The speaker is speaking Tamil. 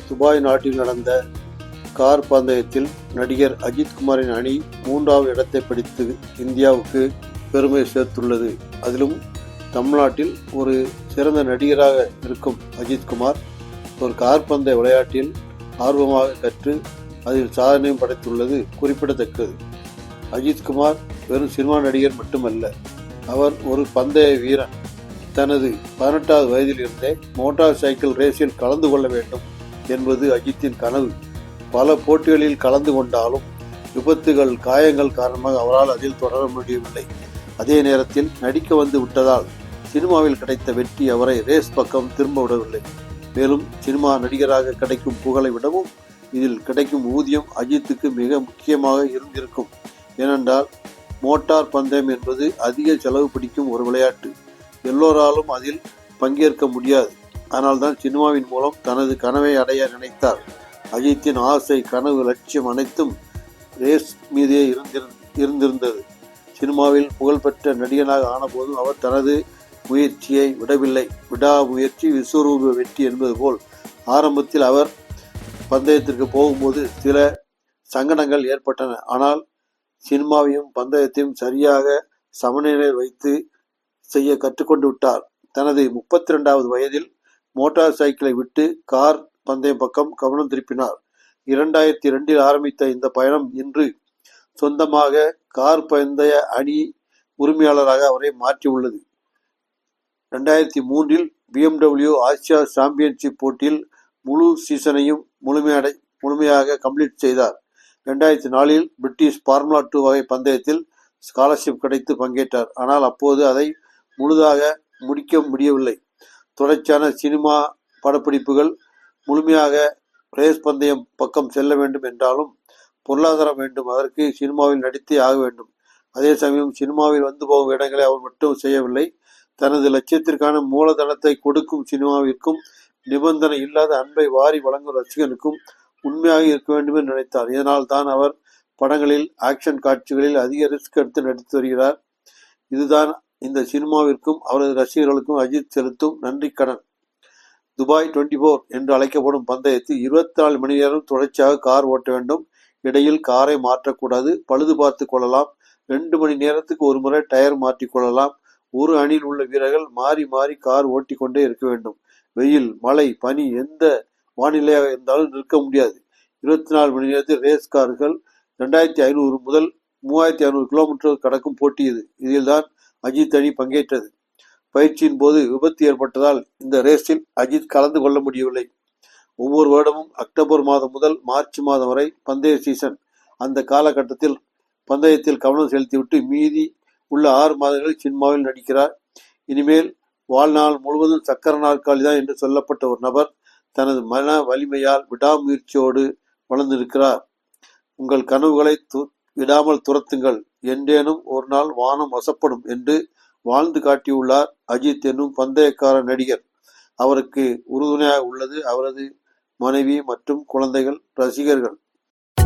துபாய் நாட்டில் நடந்த கார் பந்தயத்தில் நடிகர் அஜித்குமாரின் அணி 3வது இடத்தை பிடித்து இந்தியாவுக்கு பெருமை சேர்த்துள்ளது. அதிலும் தமிழ்நாட்டில் ஒரு சிறந்த நடிகராக இருக்கும் அஜித்குமார் ஒரு கார் பந்தய விளையாட்டில் ஆர்வமாக கற்று அதில் சாதனையும் படைத்துள்ளது குறிப்பிடத்தக்கது. அஜித்குமார் வெறும் சினிமா நடிகர் மட்டுமல்ல, அவர் ஒரு பந்தய வீரன். தனது 18வது வயதில் இருந்தே மோட்டார் சைக்கிள் ரேஸில் கலந்து கொள்ள வேண்டும் என்பது அஜித்தின் கனவு. பல போட்டிகளில் கலந்து கொண்டாலும் விபத்துகள், காயங்கள் காரணமாக அவரால் அதில் தொடர முடியவில்லை. அதே நேரத்தில் நடிக்க வந்து விட்டதால் சினிமாவில் கிடைத்த வெற்றி அவரை ரேஸ் பக்கம் திரும்ப விடவில்லை. மேலும் சினிமா நடிகராக கிடைக்கும் புகழை விடவும் இதில் கிடைக்கும் ஊதியம் அஜித்துக்கு மிக முக்கியமாக இருந்திருக்கும். ஏனென்றால் மோட்டார் பந்தயம் என்பது அதிக செலவு பிடிக்கும் ஒரு விளையாட்டு. எல்லோராலும் அதில் பங்கேற்க முடியாது. அதனால்தான் சினிமாவின் மூலம் தனது கனவை அடைய நினைத்தார். அஜித்தின் ஆசை, கனவு, லட்சியம் அனைத்தும் ரேஸ் மீதே இருந்திருந்தது. சினிமாவில் புகழ்பெற்ற நடிகனாக ஆனபோதும் அவர் தனது முயற்சியை விடவில்லை. விடாமுயற்சி விஸ்வரூப வெற்றி என்பது போல் ஆரம்பத்தில் அவர் பந்தயத்திற்கு போகும்போது சில சங்கடங்கள் ஏற்பட்டன. ஆனால் சினிமாவையும் பந்தயத்தையும் சரியாக சமநிலையில் வைத்து செய்ய கற்றுக்கொண்டு விட்டார். தனது 32வது வயதில் மோட்டார் சைக்கிளை விட்டு கார் பந்தயம் பக்கம் கவனம் திருப்பினார். 2002 ஆரம்பித்த இந்த பயணம் இன்று சொந்தமாக கார் பந்தய அணி உரிமையாளராக அவரை மாற்றியுள்ளது. 2003 BMW ஆசியா சாம்பியன்ஷிப் போட்டியில் முழு சீசனையும் முழுமையாக கம்ப்ளீட் செய்தார். 2004 பிரிட்டிஷ் ஃபார்முலா 2 வகை பந்தயத்தில் ஸ்காலர்ஷிப் கிடைத்து பங்கேற்றார். ஆனால் அப்போது அதை முழுதாக முடிக்க முடியவில்லை. தொடர்ச்சியான சினிமா படப்பிடிப்புகள், முழுமையாக ரேஸ் பந்தயம் பக்கம் செல்ல வேண்டும் என்றாலும் பொருளாதாரம் வேண்டும். அதற்கு சினிமாவில் நடித்தே ஆக வேண்டும். அதே சமயம் சினிமாவில் வந்து போகும் இடங்களை அவர் மட்டும் செய்யவில்லை. தனது லட்சியத்திற்கான மூலதனத்தை கொடுக்கும் சினிமாவிற்கும் நிபந்தனை இல்லாத அன்பை வாரி வழங்கும் ரசிகனுக்கும் உண்மையாக இருக்க வேண்டும் என்று நினைத்தார். இதனால் தான் அவர் படங்களில், ஆக்ஷன் காட்சிகளில் அதிக ரிஸ்க் எடுத்து நடித்து வருகிறார். இதுதான் இந்த சினிமாவிற்கும் அவரது ரசிகர்களுக்கும் அஜித் செலுத்தும் நன்றி கடன். துபாய் 24 என்று அழைக்கப்படும் பந்தயத்தில் 24 மணி நேரம் தொடர்ச்சியாக கார் ஓட்ட வேண்டும். இடையில் காரை மாற்றக்கூடாது. பழுது பார்த்து கொள்ளலாம். 2 மணி நேரத்துக்கு ஒரு முறை டயர் மாற்றிக் கொள்ளலாம். ஒரு அணியில் உள்ள வீரர்கள் மாறி மாறி கார் ஓட்டிக்கொண்டே இருக்க வேண்டும். வெயில், மழை, பனி, எந்த வானிலையாக இருந்தாலும் நிற்க முடியாது. 24 மணி நேரத்தில் ரேஸ் கார்கள் 2500 முதல் 3500 கிலோமீட்டர் கடக்கும் போட்டி இது. இதில்தான் அஜித் அணி பங்கேற்றது. பயிற்சியின் போது விபத்து ஏற்பட்டதால் இந்த ரேஸில் அஜித் கலந்து கொள்ள முடியவில்லை. ஒவ்வொரு வருடமும் அக்டோபர் மாதம் முதல் மார்ச் மாதம் வரை பந்தய சீசன். அந்த காலகட்டத்தில் பந்தயத்தில் கவனம் செலுத்திவிட்டு மீதி உள்ள 6 மாதங்களில் சினிமாவில் நடிக்கிறார். இனிமேல் வாழ்நாள் முழுவதும் சக்கர நாற்காலி தான் என்று சொல்லப்பட்ட ஒரு நபர் தனது மன வலிமையால் விடாமுயற்சியோடு வளர்ந்திருக்கிறார். உங்கள் கனவுகளை விடாமல் துரத்துங்கள், என்றேனும் ஒரு நாள் வானம் வசப்படும் என்று வாழ்ந்து காட்டியுள்ளார் அஜித் என்னும் பந்தயக்கார நடிகர். அவருக்கு உறுதுணையாக உள்ளது அவரது மனைவி மற்றும் குழந்தைகள், ரசிகர்கள்.